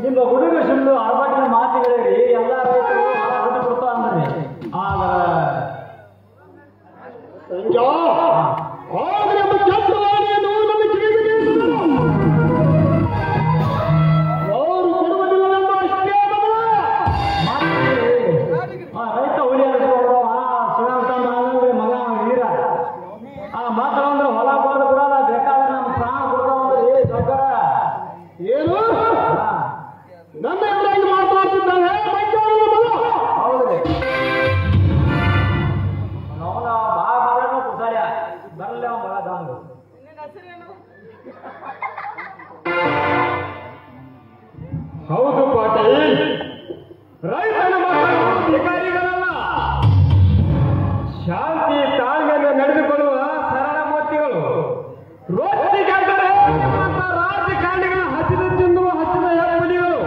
ನಿಮ್ಮ ಹುಡುಗ ಸುಳ್ಳು ಅರಬಟ್ಟಿನ ಮಾತುಗಳಿರಿ ಎಲ್ಲ ರೈತರು ಬಿಟ್ಟು ಕೊಡ್ತಾ ಅಂದ್ರಿ ರೈತ ಹುಲಿ ಶಿವಂತ ಮಗ ವೀರ ಆ ಮಾತಾಡಂದ್ರೆ ಹೊಲ ಬಾರ್ದು ಕೊಡಲ್ಲ ಬೇಕಾದ್ರೆ ನಮ್ಮ ಪ್ರಾಣ ಕೊಡ್ತಾವಂದ್ರಿ ಸರ್ಕಾರ ಏನು ನನ್ನ ಎದುರಾಗಿ ಮಾತಾಡ್ತಿದ್ದಾನೆ ಹೌದ್ರಿ ನೋಡ ಭಾಳ ಬಾಳ ಕುಸಾರ್ಯ ಬರಲ್ಲ ಮಗ ದಾಂಗು ಹೌದು ಪಾಟೀಲ್, ರೈತನ ಮಕ್ಕಳು ಅಧಿಕಾರಿಗಳಲ್ಲ, ಶಾಂತಿ ತಾಳ್ಮೆಯನ್ನು ನಡೆದುಕೊಳ್ಳುವ ಸರಳ ಮೂರ್ತಿಗಳು. ರೊಟ್ಟಿಗೆಂದರೆ ರಾಜಕಾರಣಿಗಳ ಹಸಿರು ತಿನ್ನುವ ಹಸಿದ ಹೆಬ್ಬುಲಿಗಳು.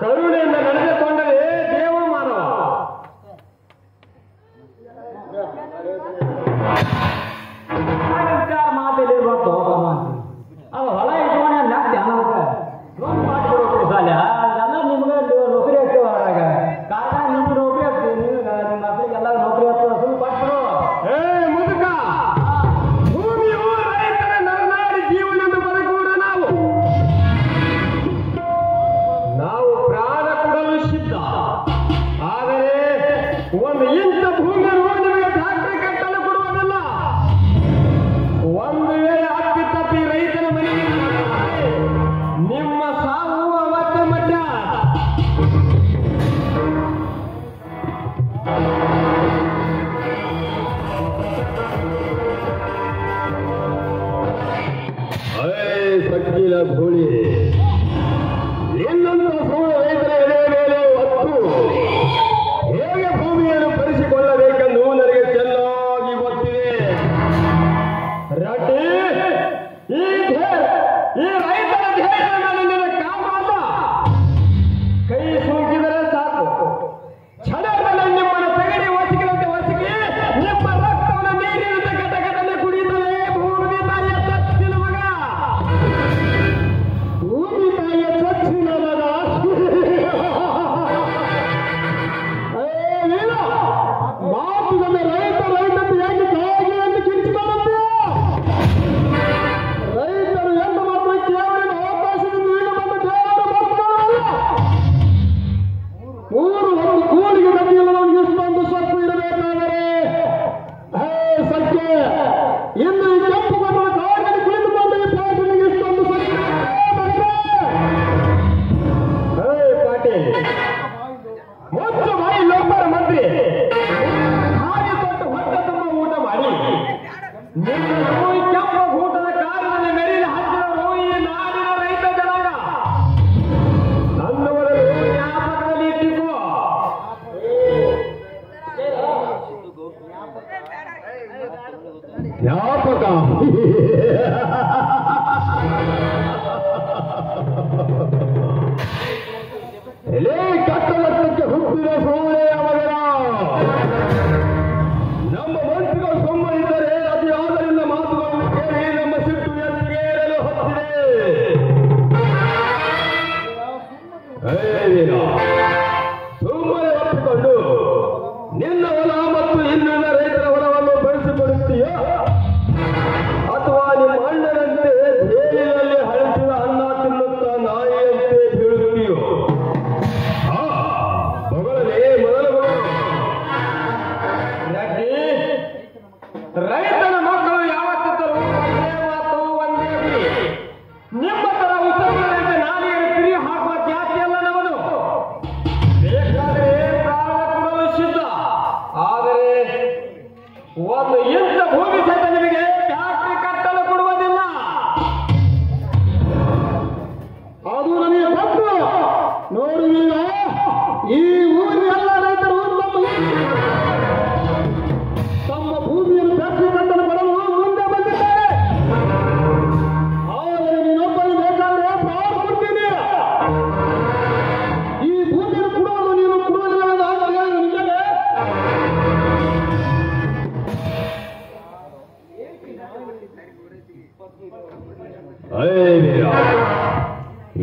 ಕರುಣೆಯಿಂದ ನಡೆದುಕೊಂಡರೆ ದೇವ ಮಾನವ. ಮಾತಲ್ಲಿ ಇವತ್ತು ಅದು ಹೊಲ ಇಟ್ಕೊಂಡೆ ನಾಕ್ತಿ ಅನ್ನೋದಕ್ಕೆ ಲೋನ್ ಮಾಡಿಬಿಡೋದು ಸಾಲ ಎಲ್ಲ ನಿಮ್ಗೆ ನೌಕರಿ ಆಗ್ತೇವೆ ಹೊರಗ ಕಾರಣ ನಿಮ್ಗೆ ನೌಕರಿ ಆಗ್ತೀವಿ ನಿಮ್ಗೆ ನಿಮ್ಮ ಮಕ್ಕಳಿಗೆಲ್ಲ ನೌಕರಿ ಆಗ್ತದೆ ಸುಮ್ಮನೆ ಕೊಟ್ಬಿಡು. ಮುದುಕ, ಭೂಮಿಯು ರೈತರ ನರನಾಡಿ ಜೀವನದ ಬದುಕುವುದು ನಾವು ಪ್ರಾಣ ಕೊಡಲು ಸಿದ್ಧ. ಆದರೆ ಒಂದು ಇಂಥ ಭೂಮಿ ನಿಮಗೆ ಟ್ಯಾಕ್ಟರ್ ಕಟ್ಟಲು ಕೊಡುವುದಲ್ಲ. ಒಂದು ವೇಳೆ ಅಪ್ಪಿ ತಪ್ಪಿ ರೈತನ ಮನೆಗೆ ನಿಮ್ಮ ಸಾವು ಅವತ್ತ ಮಟ್ಟ. ಸಕ್ಕಿಲ ಧೂಳಿ ಇನ್ನೊಂದು ರೈತರ ಎದೆ ಮೇಲೆ ಹೊತ್ತು ಹೇಗೆ ಭೂಮಿಯನ್ನು ಪರಿಸಿಕೊಳ್ಳಬೇಕೆಂದು ನನಗೆ ಚೆನ್ನಾಗಿ ಗೊತ್ತಿದೆ. ರಟ್ಟಿ, ಈ ರೈತರ ಧ್ಯೇಯದ ಮೇಲೆ ನಿನ್ನ ಕಾಮಾಟ ಕೈ ಸೋಕಿದರೆ ಸಾಕು. ಕ್ಷಣದಲ್ಲಿ ನಿಮ್ಮನ್ನು ತೆಗೆದು ಒಸಗಿದಂತೆ ಒಸಗಿ ನಿಮ್ಮ ರಕ್ತವನ್ನು ನೀರಿನಂತೆ ಘಟಕದಲ್ಲಿ ಕುಡಿಯುತ್ತದೆ ಭೂಮಿ ತಾಯಿಯ ಚಚ್ಚಿನ ಮಗ. ಭೂಮಿ ತಾಯಿಯ ಚಚ್ಚಿನ ಮಗ. ಮಾತುಗಳ ರೈತ ರೈತಂತೆ ಯಾಕೆ ಕಾಯಿಗೆ ಎಂದು ಕಿಂಚಿಕೊಳ್ಳುತ್ತೆ? ರೈತರು ಎಂತ ಮಾತ್ರ ಕೇಳ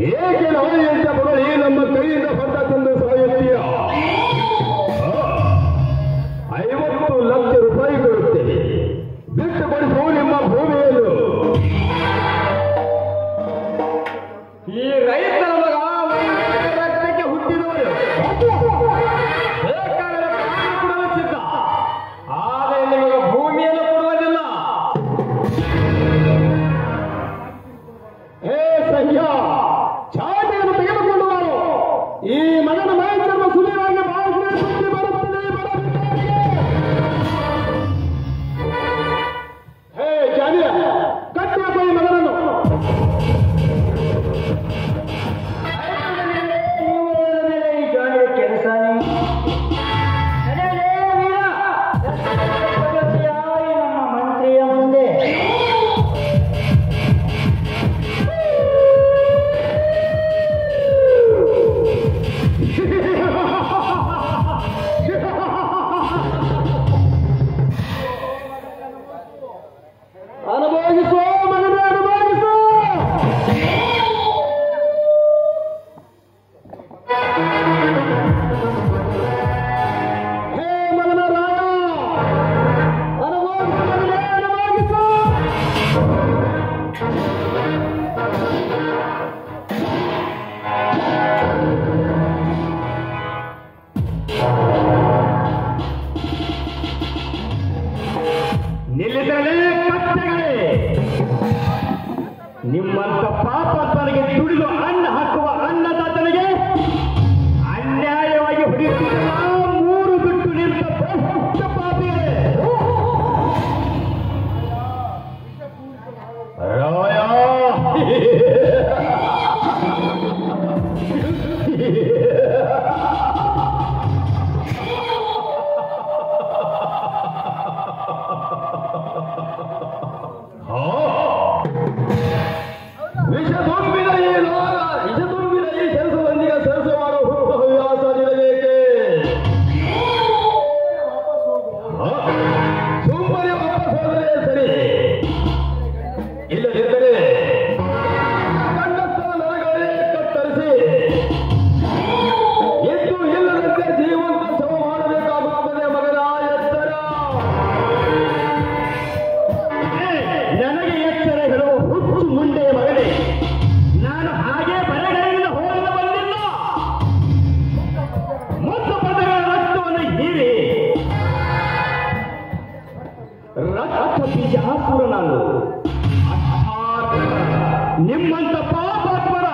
ಏಕೆ ನಾಯಿ ಅಂತ ಬರಲಿ ನಮ್ಮ ಕೈಯಿಂದ ಹೊತ್ತ ತಂದು ಸಾಯುತ್ತೀಯ? 50 ಲಕ್ಷ ರೂಪಾಯಿ ಕೊಡುತ್ತೇನೆ, ಬಿಟ್ಟುಕೊಡಿಸು ನಿಮ್ಮ ಭೂಮಿಯನ್ನು. ಈ ರೈತರ ಮಗ ರಕ್ತಕ್ಕೆ ಹುಟ್ಟಿದವರು ಬೇಕಾದರೆ ಪ್ರಾಣ ಕೊಡಲು ಸಿದ್ಧ, ಆದರೆ ನಿಮಗೆ ಭೂಮಿಯನ್ನು ಕೊಡುವುದಿಲ್ಲ. ಹೇ ಸಂಖ್ಯಾ, ಚಾಟಿಯನ್ನು ತೆಗೆದುಕೊಂಡು ಬಾರು. ಈ ಮಗನ ಮೈಚರ್ಮ ಸುಲಿವಾಗಿ ಬಾಯಿಗೆ ಸುದ್ದಿ ಬರುತ್ತದೆ. ಹೇ ಜಾನಿಯ, ಕಟ್ಟಿಯಪ್ಪ ಈ ಮಗನನ್ನು. ಕೆಲಸ ನಮ್ಮ ಮಂತ್ರಿಯ ಮುಂದೆ ಅನುಭವಿಸೋ ಮಗನೇ, ಅನುಭವಿಸೋ. ಹೇ ಮಗನ ರಾಯ, ಅನುಭವಿಸು ಮಗನೇ, ಅನುಭವಿಸು. ನಿಲ್ಲಿಸಲೇ ಕತ್ತೆಗಳೇ, ನಿಮ್ಮಂತ ಪಾಪಸ್ಥನಿಗೆ ದುಡಿದು ಅನ್ನ ಹಾಕುವ ಅನ್ನದಾತನಿಗೆ ಅನ್ಯಾಯವಾಗಿ ಹೊಡೆಯುತ್ತಿಲ್ಲ. 3 ಬಿಟ್ಟು ನಿಂತ ಭ್ರಷ್ಟ ಪಾಪಿಗಳೇ. ರಾಯ, ವಿಷ ತುಂಬಿದ ಈ ಕೆಲಸದೊಂದಿಗೆ ಸರಸ ಮಾಡೋ ಹವ್ಯಾಸ ನಿನಗೇಕೆ? ಸುಮ್ಮನೆ ವಾಪಸ್ ಹೋದರೆ ಸರಿ, ಇಲ್ಲದಿದ್ದರೆ ಗಂಡಸರ ನರಗಳೇ ಕತ್ತರಿಸಿ ಎದ್ದು ಇಲ್ಲದಂತೆ ಜೀವಂತ ಶವ ಮಾಡಬೇಕಾಗುತ್ತದೆ. ಮಗನ ಎತ್ತರ, ನನಗೆ ಎತ್ತರ ಹೇಳುವ ಹುಚ್ಚು ಮುಂದೆ ಮಗನೇ. ನಾನು ಹಾಗೆ ಬರೆಗಳಿಂದ ಹೋಗಲು ಬಂದಿಲ್ಲ. ಮುತ್ತು ಪದಗಳ ರಕ್ತವನ್ನು ಹೀರಿ ರಕ್ತ ಬೀಜಾಪುರ ನಾನು. ನಿಮ್ಮಂತ ಪಾಪಾತ್ಮರ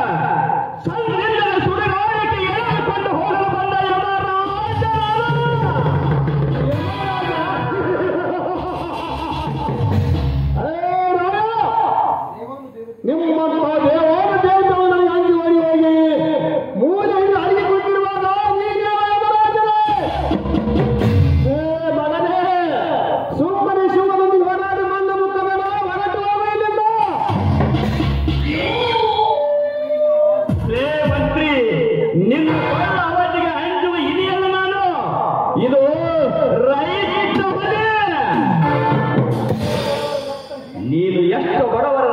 ಸಂಧಿಂದಲೇ ಸುಡುಗಾಯಕ್ಕೆ ಎಳೆದುಕೊಂಡು ಹೋಗಲು ಬಂದ ಯಮರಾಜ ನಿಮ್ಮಂತ ದೇವಾನ ದೇವನ ಅಂಜುವರಿಯಾಗಿ ಮೂಲೆಯಲ್ಲಿ ಅಡಗಿಕೊಂಡಿರುವಾಗ ಮಗನೇ, ಸುಮ್ಮನೆ ಶಿವನೊಂದಿಗೆ ಹೊರಡಿ ಬಂದ ಮುಖಬೇಡ, ಹೊರಟು ಹೋಗು ಇಲ್ಲಿಂದ. ಮಂತ್ರಿ, ನಿನ್ನ ಕೊಳ್ಳ ಅವಧಿಗೆ ಅಂಜುವ ಇದೆಯಲ್ಲ ನಾನು. ಇದು ರೈತ ಹೊರೆ. ನೀನು ಎಷ್ಟು ಬಡವರ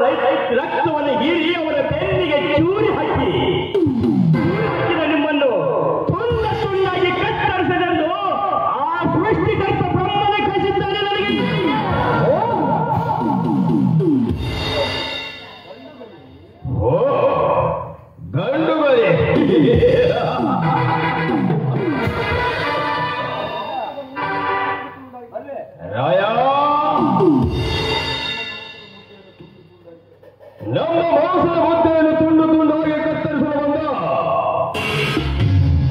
ರಕ್ತವನ್ನು ಹೀರಿ ಅವರ ಬೆನ್ನಿಗೆ ಚೂರಿ ಹಾಕಿ ಹಾಕಿದ ನಿಮ್ಮನ್ನು ತುಂಡ ತುಂಡಾಗಿ ಕತ್ತರಿಸಲೆಂದು ಆ ಸೃಷ್ಟಿಕರ್ತ ಬ್ರಹ್ಮನ ಕಳಿಸಿದ್ದಾನೆ ನನಗೆ. ಓ ಗಂಡುಗಳೇ, ರಾಯ, ನಮ್ಮ ಮಾಂಸದ ಮುದ್ದೆಯನ್ನು ತುಂಡು ತುಂಡಾಗಿ ಕತ್ತರಿಸಲು ಬಂದ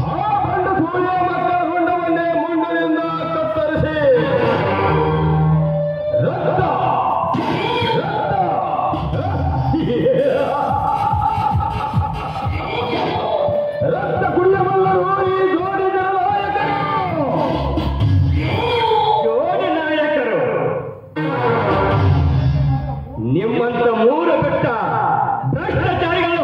ಆ ಗಂಡ ಸೂರ್ಯ ಮಕ್ಕಳ ರುಂಡವನ್ನೇ ಮುಂಡಿನಿಂದ ಕತ್ತರಿಸಿ ರಕ್ತ ರಕ್ತ ಕುಡಿಯಬಲ್ಲರು ಈ ಜೋಡಿ ನಾಯಕರು. ಜೋಡಿ ನಾಯಕರು ನಿಮ್ಮಂತ 3 ಬೆಟ್ಟ ಭ್ರಷ್ಟಾಚಾರಿಗಳು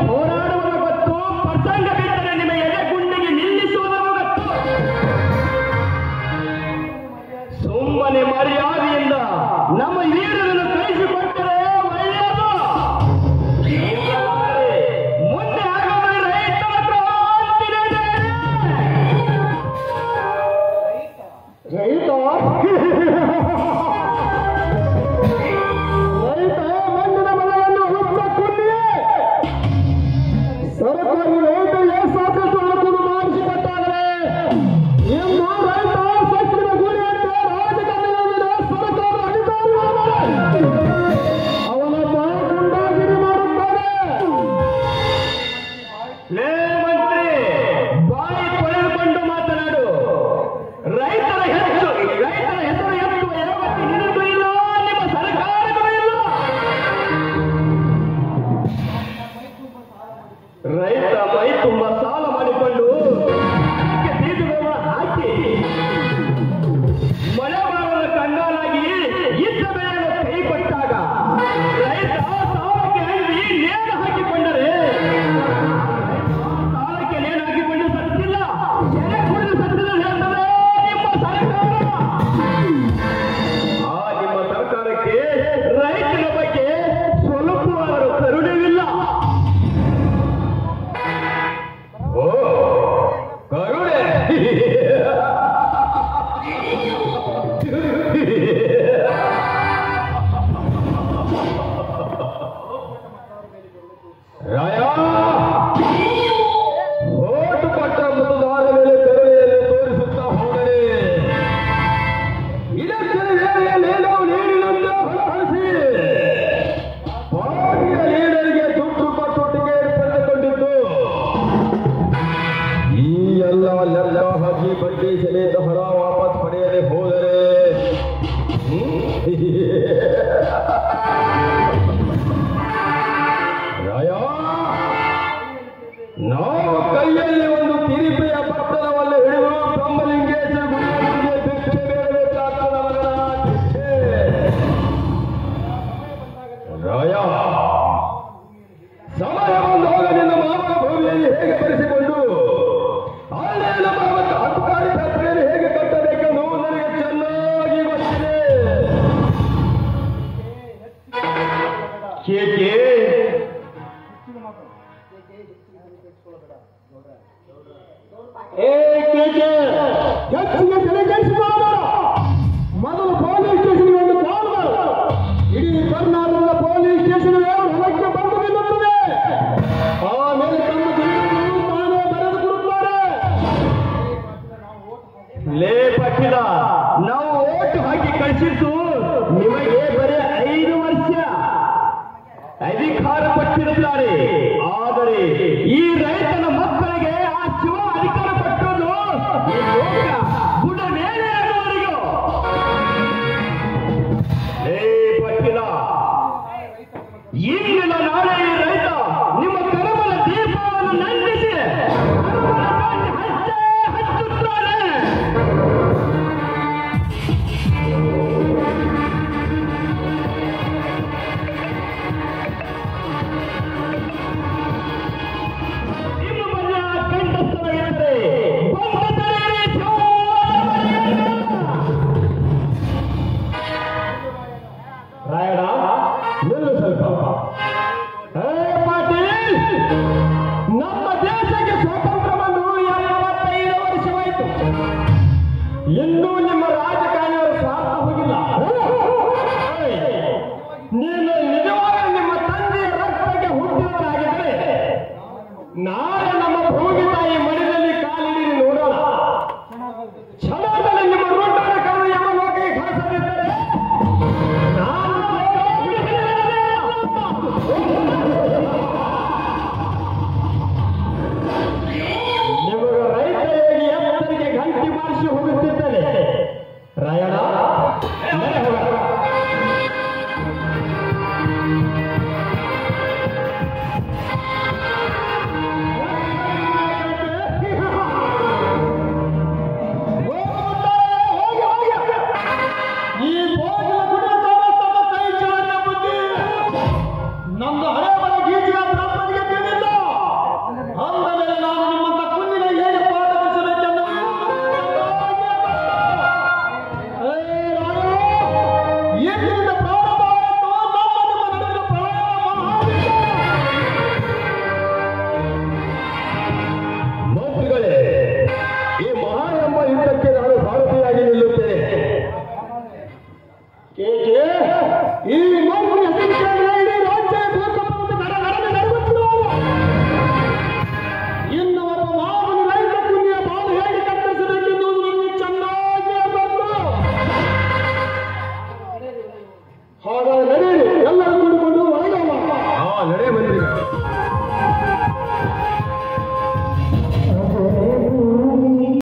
ರೈತ ಮೈ ತುಂಬ ಸಾಲ ಮಾಡಿಕೊಂಡು ಬೀಜಗಳ ಹಾಕಿ ಮಳೆ ಬರಲು ಕಂಗಾಲಾಗಿ ಇದ್ದ ಬೆಳೆಯನ್ನು ಕೈ ಕೊಟ್ಟಾಗ ರೈತ ಸಾಲಕ್ಕೆ ಅಂಗಿ ನೇಣು ಹಾಕಿಕೊಂಡರೆ ಸಾಲಕ್ಕೆ ನೇಣು ಹಾಕಿಕೊಂಡು ಸತ್ತಿಲ್ಲ ಎಲೆ ಕುಡಿದು ಸತ್ತಿಲ್ಲ ಹೇಳ್ತದೆ ನಿಮ್ಮ ಸರ್ಕಾರ. ಆ ನಿಮ್ಮ ಸರ್ಕಾರಕ್ಕೆ ರೈತನ ಬಗ್ಗೆ ಸ್ವಲ್ಪವಾದರೂ ಕರುಣೆವಿಲ್ಲ. ಓ ಕರುಣೆ ರಾಯ ಓಟು ಪಟ್ಟ ಮತದಾರ ಮೇಲೆ ಕರುಣೆಯನ್ನು ತೋರಿಸುತ್ತಾ ಹೋದರೆ ಇದಕ್ಕೆ ವೇಳೆಯಲ್ಲೇನೋ ನೀರಿನಿಂದ ಹೊರಹರಿಸಿ ಪಾರ್ಟಿಯ ಲೀಡರ್ಗೆ ದುಡ್ಡು ಕೊಟ್ಟು ಟಿಕೆಟ್ ಪಡೆದುಕೊಂಡಿದ್ದು ಈ ಎಲ್ಲ ಲೆಕ್ಕ ಹಾಕಿ ಬಡ್ಡಿ ಸಮೇತ ಹಣ ವಾಪಸ್ ಪಡೆಯದೆ ಹೋದರೆ ರಾಯ ನಾವು ಕೈಯಲ್ಲಿ ಒಂದು ತಿರುಪೆಯ ಪಟ್ಟಣವನ್ನು ಹಿಡಿದು ಬ್ರಹ್ಮಲಿಂಗೇಶ್ವರ ಗುಡಿಗೆ ಭಿಕ್ಷೆ ಬೇಡಬೇಕಾಗ್ತದ ಭಿಕ್ಷೆ. ರಾಯ ಸಮಯ ಬಂದಾಗ ನಿನ್ನ ಮಾವನ ಭೂಮಿಯಲ್ಲಿ ಹೇಗೆ ಬರೆಸಿಕೊಂಡು ಆಳೆಯ ಮಾವನ ಅಧಿಕಾರಿ ಕರ್ತವ್ಯವನ್ನು ಹೇಗೆ ಕಟ್ಟಬೇಕೆಂದು ನನಗೆ ಚೆನ್ನಾಗಿ ಗೊತ್ತಿದೆ. ಕೇಕೆ ಹೆಚ್ಚಿಗೆ ತಲೆ ಕೆಡಿಸಿಕೊಳ್ಳೋಣ. ಮೊದಲು ಪೊಲೀಸ್ ಸ್ಟೇಷನ್ಗೆ ಒಂದು ಕಾಲ್ ಮಾಡು. ಇಡೀ ಕರ್ನಾಟಕದ ಪೊಲೀಸ್ ಸ್ಟೇಷನ್ ಹೊರಕ್ಕೆ ಬಂದು ನಿಲ್ಲುತ್ತದೆ. ಆಮೇಲೆ ತಮ್ಮ ದೂರನ್ನು ತಾನೇ ಬರೆದು ಕೊಡುತ್ತಾರೆ. ಲೇ ಪಟ್ಟಿದ ನಾವು ಓಟು ಹಾಕಿ ಕಳಿಸಿದ್ದು ನಿಮಗೆ ಬರೀ 5 ವರ್ಷ ಅಧಿಕಾರ ಪಟ್ಟಿರುತ್ತಾರೆ. ಆದರೆ ಈ ರೈತನ ಮಕ್ಕಳಿಗೆ ಆ ಶಿವ ಅಧಿಕಾರ ಪಟ್ಟದ್ದು ಗುಡ ಮೇಲೆ ಅನ್ನುವರಿಗೂ. ಏ ಪಟ್ಟಿದ ಇಂದಿನ ನಾಳೆ ಈ ರೈತ ನಿಮ್ಮ ಕರಮಲ ದೀಪವನ್ನು ನಂದಿಸಿ ಹಚ್ಚುತ್ತಾನೆ. ರಾಯಣ ನಿಲ್ಲು ಸ್ವಲ್ಪ. ಪಾಟೀಲ್, ನಮ್ಮ ದೇಶಕ್ಕೆ ಸ್ವಾತಂತ್ರ್ಯ ಬಂದು 75 ವರ್ಷವಾಯಿತು. ಇನ್ನೂ ನಿಮ್ಮ ರಾಜಕಾರಣಿಯವರು ಸ್ವಾರ್ಥ ಹೋಗಿಲ್ಲ. ನೀನು ನಿಜವಾಗಿ ನಿಮ್ಮ ತಂದೆಯ ರಕ್ತಕ್ಕೆ ಹುಟ್ಟಿದವರಾಗಿದ್ದರೆ